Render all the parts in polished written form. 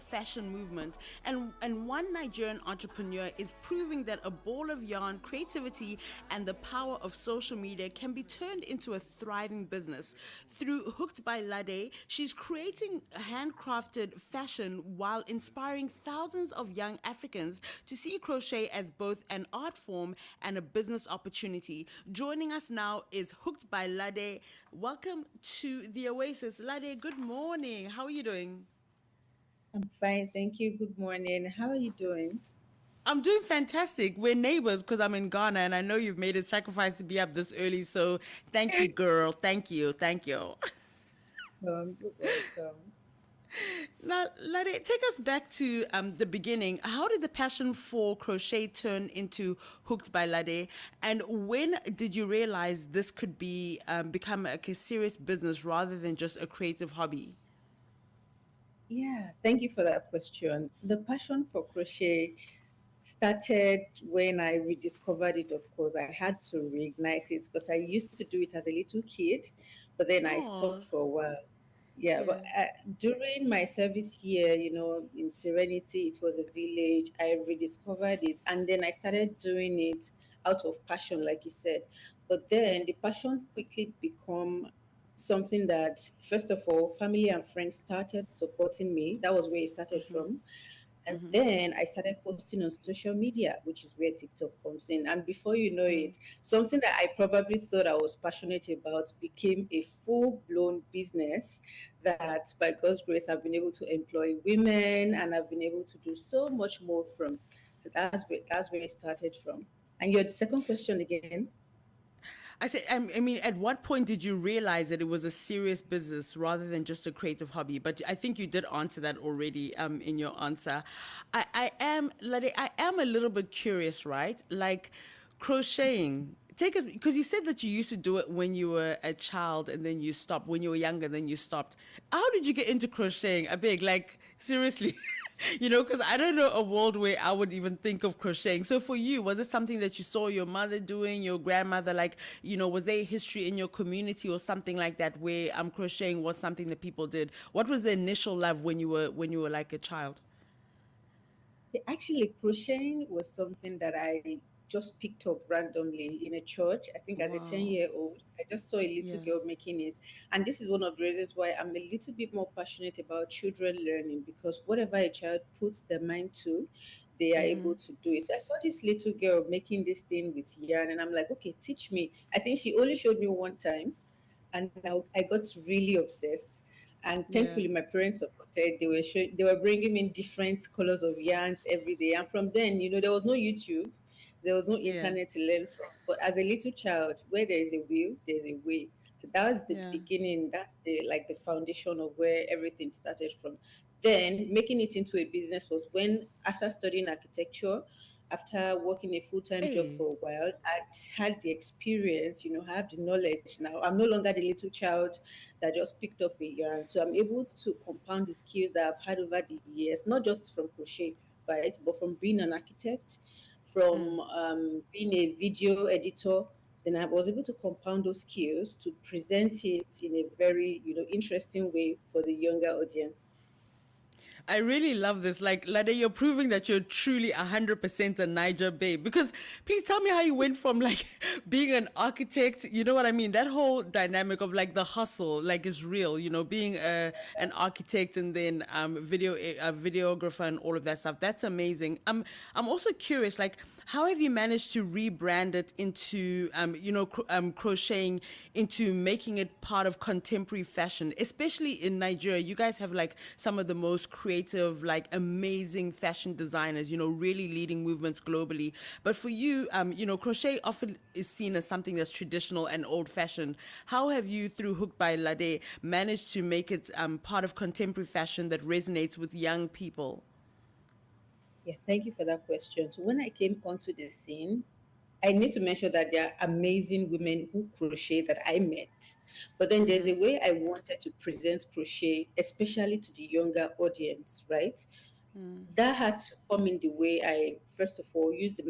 fashion movement, and one Nigerian entrepreneur is proving that a ball of yarn, creativity, and the power of social media can be turned into a thriving business. Through Hooked by Lade, she's creating handcrafted fashion while inspiring thousands of young Africans to see crochet as both an art form and a business opportunity. Joining us now is Hooked by Lade. Welcome to the Oasis. Lade, good morning. How are you doing? I'm fine, thank you. Good morning. How are you doing? I'm doing fantastic. We're neighbors because I'm in Ghana and I know you've made a sacrifice to be up this early. So thank you, girl. Thank you. Thank you. You're welcome. Now, Lade, take us back to the beginning. How did the passion for crochet turn into Hooked by Lade? And when did you realize this could be become a serious business rather than just a creative hobby? Yeah, thank you for that question. The passion for crochet started when I rediscovered it, of course. I had to reignite it because I used to do it as a little kid, but then I stopped Oh, for a while. Yeah, but yeah. during my service year, in Serenity, it was a village. I rediscovered it, and then I started doing it out of passion, like you said. But then the passion quickly become something that, first of all, family and friends started supporting me. That was where it started from. And then I started posting on social media, which is where TikTok comes in. And before you know it, something that I probably thought I was passionate about became a full blown business that, by God's grace, I've been able to employ women and I've been able to do so much more from. So that's where it started from. And your second question again? I said, I mean, at what point did you realize that it was a serious business rather than just a creative hobby? But I think you did answer that already in your answer. I am, Lade, I am a little bit curious, right? Like crocheting. Take us because you said that you used to do it when you were a child and then you stopped. When you were younger, then you stopped. How did you get into crocheting? I beg, like seriously. Because I don't know a world where I would even think of crocheting. So for you, was it something that you saw your mother doing, your grandmother, like, was there a history in your community or something like that where crocheting was something that people did? What was the initial love when you were like a child? Actually, crocheting was something that I just picked up randomly in a church. I think as a Wow. 10-year-old, I just saw a little Yeah. girl making it. And this is one of the reasons why I'm a little bit more passionate about children learning, because whatever a child puts their mind to, they are able to do it. So I saw this little girl making this thing with yarn, and I'm like, okay, teach me. I think she only showed me one time, and I got really obsessed. And Yeah. thankfully, my parents supported. They were bringing me different colors of yarns every day. And from then, there was no YouTube, there was no Yeah. internet to learn from. But as a little child, where there is a will, there's a way. So that was the Yeah. beginning. That's the foundation of where everything started from. Then making it into a business was when, after studying architecture, after working a full-time job Hey. for a while, I'd had the experience, have the knowledge now. I'm no longer the little child that just picked up a yarn. So I'm able to compound the skills that I've had over the years, not just from crochet, right, but from being an architect, from being a video editor. Then I was able to compound those skills to present it in a very, interesting way for the younger audience. I really love this. Like, Lade, you're proving that you're truly 100% a Niger babe. Because please tell me how you went from like being an architect, you know what I mean? That whole dynamic of like the hustle, like is real, being an architect and then a videographer and all of that stuff. That's amazing. I'm also curious, like, how have you managed to rebrand it into, crocheting into making it part of contemporary fashion, especially in Nigeria? You guys have like some of the most creative, like amazing fashion designers, really leading movements globally. But for you, crochet often is seen as something that's traditional and old fashioned. How have you, through Hooked by Lade, managed to make it part of contemporary fashion that resonates with young people? Yeah, thank you for that question. So when I came onto the scene, I need to mention that there are amazing women who crochet that I met. But then there's a way I wanted to present crochet, especially to the younger audience, right? That had to come in the way I, first of all, use the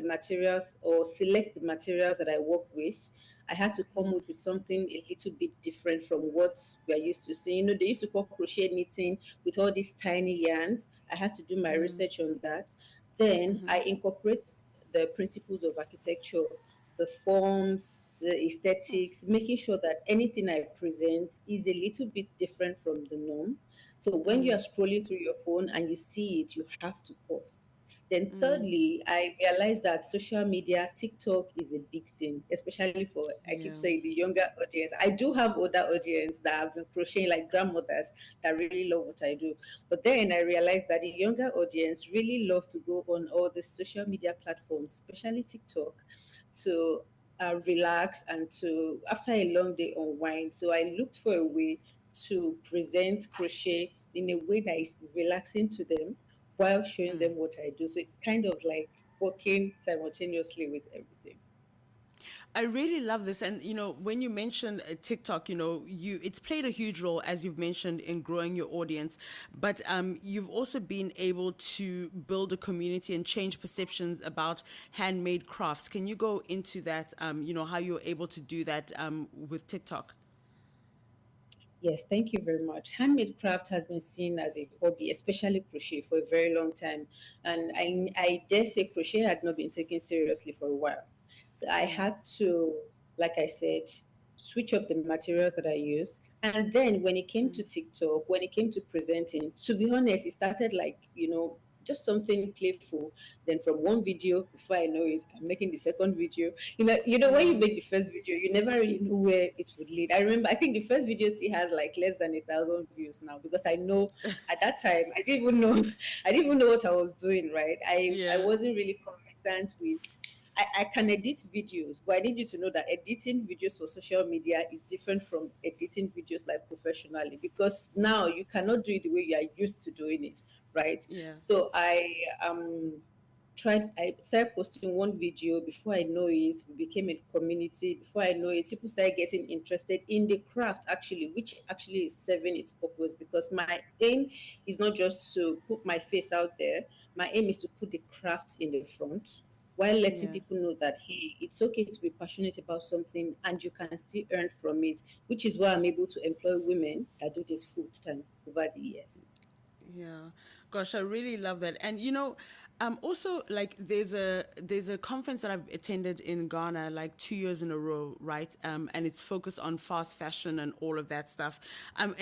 materials or select the materials that I work with I had to come up with something a little bit different from what we are used to seeing. They used to call crochet knitting with all these tiny yarns. I had to do my research on that. Then I incorporate the principles of architecture, the forms, the aesthetics, making sure that anything I present is a little bit different from the norm. So when you are scrolling through your phone and you see it, you have to pause. Then thirdly, I realized that social media, TikTok is a big thing, especially for, I keep Yeah. saying, the younger audience. I do have older audience that have been crocheting, like grandmothers that really love what I do. But then I realized that the younger audience really love to go on all the social media platforms, especially TikTok, to relax and to, after a long day, unwind. So I looked for a way to present crochet in a way that is relaxing to them while showing them what I do. So it's kind of like working simultaneously with everything. I really love this, and when you mentioned TikTok, it's played a huge role, as you've mentioned, in growing your audience. But you've also been able to build a community and change perceptions about handmade crafts. Can you go into that? How you're able to do that with TikTok? Yes, thank you very much. Handmade craft has been seen as a hobby, especially crochet, for a very long time. And I dare say crochet had not been taken seriously for a while. So I had to, like I said, switch up the materials that I use. And then when it came to TikTok, when it came to presenting, to be honest, it started like, just something playful. Then from one video, before I know it, I'm making the second video. When you make the first video, you never really know where it would lead. I remember, I think the first video still has like less than 1,000 views now, because I know at that time I didn't even know, I didn't even know what I was doing. Right, I Yeah. wasn't really conversant with. I can edit videos, but I need you to know that editing videos for social media is different from editing videos like professionally, because now you cannot do it the way you are used to doing it, right? Yeah. So um I started posting one video. Before I know it, we became a community. Before I know it, people started getting interested in the craft, actually, which actually is serving its purpose, because my aim is not just to put my face out there. My aim is to put the craft in the front, while letting Yeah. people know that, hey, it's okay to be passionate about something and you can still earn from it, which is why I'm able to employ women that do this full time over the years. Yeah, gosh, I really love that. And also like there's a conference that I've attended in Ghana like 2 years in a row, right? And it's focused on fast fashion and all of that stuff. And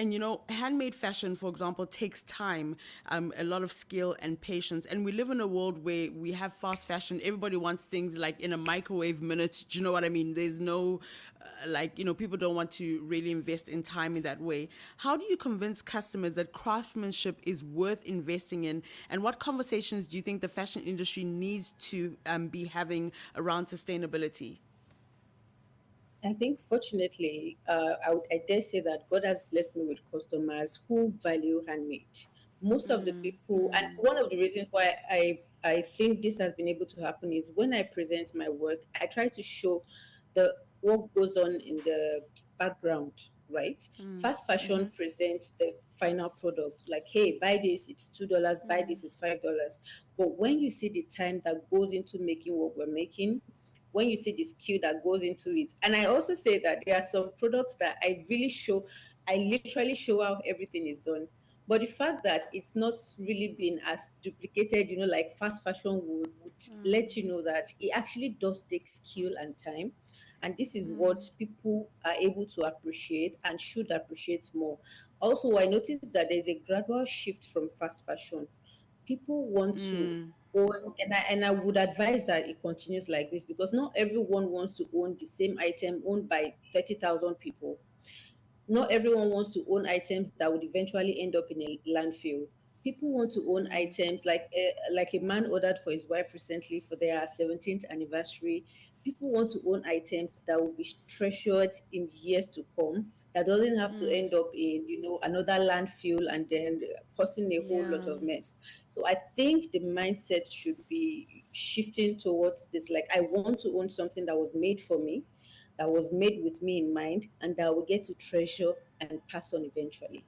handmade fashion, for example, takes time, a lot of skill and patience. And we live in a world where we have fast fashion. Everybody wants things like in a microwave minute. Do you know what I mean? There's no people don't want to really invest in time in that way. How do you convince customers that craftsmanship is worth investing in, and what conversations do you think the fashion industry needs to be having around sustainability? I think, fortunately, I dare say that God has blessed me with customers who value handmade. Most of the people, and one of the reasons why I think this has been able to happen is when I present my work, I try to show the what goes on in the background, right? Fast fashion presents the final product, like, hey, buy this, it's $2, buy this, it's $5. But when you see the time that goes into making what we're making, when you see the skill that goes into it. And I also say that there are some products that I literally show how everything is done. But the fact that it's not really been as duplicated, like fast fashion would let you know that it actually does take skill and time. And this is what people are able to appreciate and should appreciate more. Also, I noticed that there's a gradual shift from fast fashion. People want to own, and I would advise that it continues like this, because not everyone wants to own the same item owned by 30,000 people. Not everyone wants to own items that would eventually end up in a landfill. People want to own items like a man ordered for his wife recently for their 17th anniversary. People want to own items that will be treasured in years to come. That doesn't have to end up in another landfill and then causing a whole lot Yeah. of mess. So I think the mindset should be shifting towards this. Like, I want to own something that was made for me, that was made with me in mind, and that I will get to treasure and pass on eventually.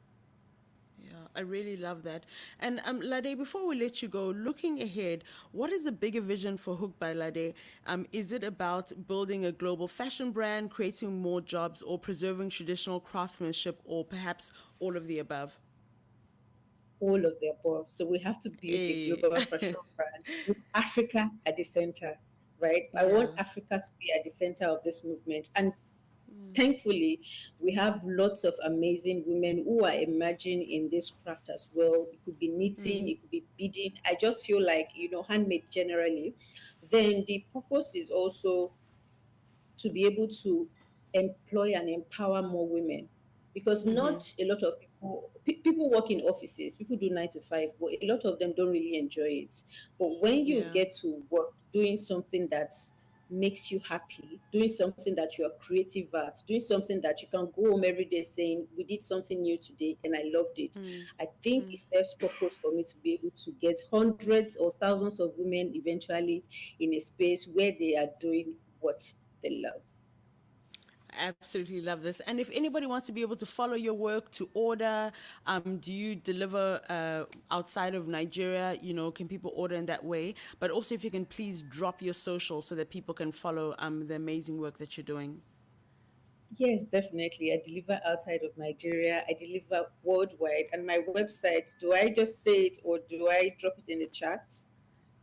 Yeah, I really love that. And Lade, before we let you go, looking ahead, what is the bigger vision for Hooked by Lade? Is it about building a global fashion brand, creating more jobs, or preserving traditional craftsmanship, or perhaps all of the above? All of the above. So we have to build a Eh, global fashion brand with Africa at the center, right? I want yeah. Africa to be at the center of this movement. And thankfully, we have lots of amazing women who are emerging in this craft as well. It could be knitting, it could be beading. I just feel like, handmade generally. Then the purpose is also to be able to employ and empower more women, because not a lot of people work in offices, people do 9 to 5, but a lot of them don't really enjoy it. But when you Yeah. get to work doing something that makes you happy, doing something that you are creative at, doing something that you can go home every day saying, we did something new today and I loved it, I think it serves purpose for me to be able to get hundreds or thousands of women eventually in a space where they are doing what they love. Absolutely love this. And if anybody wants to be able to follow your work, to order, do you deliver outside of Nigeria? Can people order in that way? But also, if you can please drop your social so that people can follow the amazing work that you're doing. Yes, definitely. I deliver outside of Nigeria. I deliver worldwide. And my website, do I just say it or do I drop it in the chat?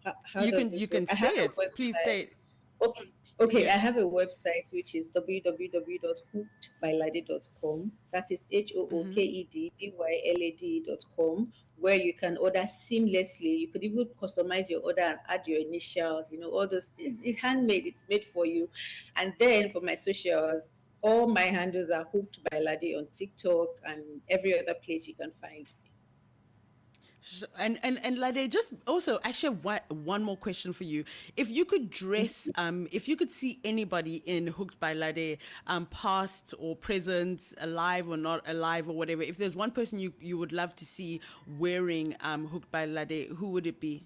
How You does can you this work? can I have say a it. Please say website. it. Okay. Okay, I Yeah. have a website which is www.hookedbylade.com. That is HOOKEDBYLAD.com, where you can order seamlessly. You could even customize your order and add your initials, all those. It's handmade, it's made for you. And then for my socials, all my handles are Hooked by Lade on TikTok and every other place you can find me. And Lade, just also actually one more question for you. If you could if you could see anybody in Hooked by Lade, past or present, alive or not alive or whatever, if there's one person you would love to see wearing Hooked by Lade, who would it be?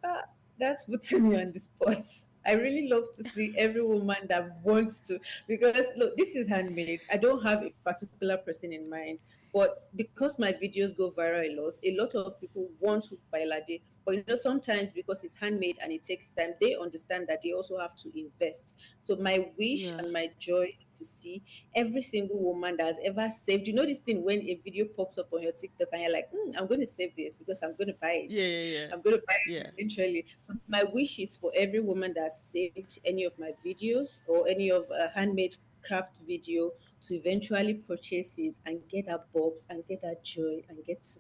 Ah, that's putting me on the spot. I really love to see every woman that wants to, because look, this is handmade. I don't have a particular person in mind, but because my videos go viral a lot of people want to buy Lade. But sometimes because it's handmade and it takes time, they understand that they also have to invest. So my wish Yeah. and my joy is to see every single woman that has ever saved. You know this thing when a video pops up on your TikTok and you're like, I'm going to save this because I'm going to buy it. Yeah, yeah, I'm going to buy yeah. it eventually. So my wish is for every woman that saved any of my videos or any of a handmade craft video to eventually purchase it and get that box and get that joy and get to,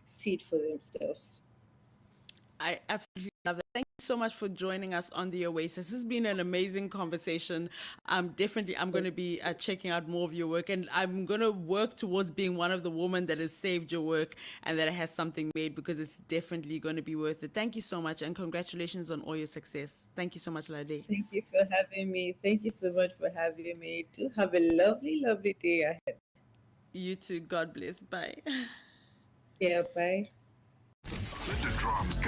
see it for themselves. I absolutely love that. Thank you so much for joining us on the Oasis. This has been an amazing conversation. Definitely, I'm going to be checking out more of your work, and I'm going to work towards being one of the women that has saved your work and that has something made, because it's definitely going to be worth it. Thank you so much, and congratulations on all your success. Thank you so much, Lade. Thank you for having me. Thank you so much for having me. Do have a lovely, lovely day ahead. You too. God bless. Bye. Yeah, bye. Let the drums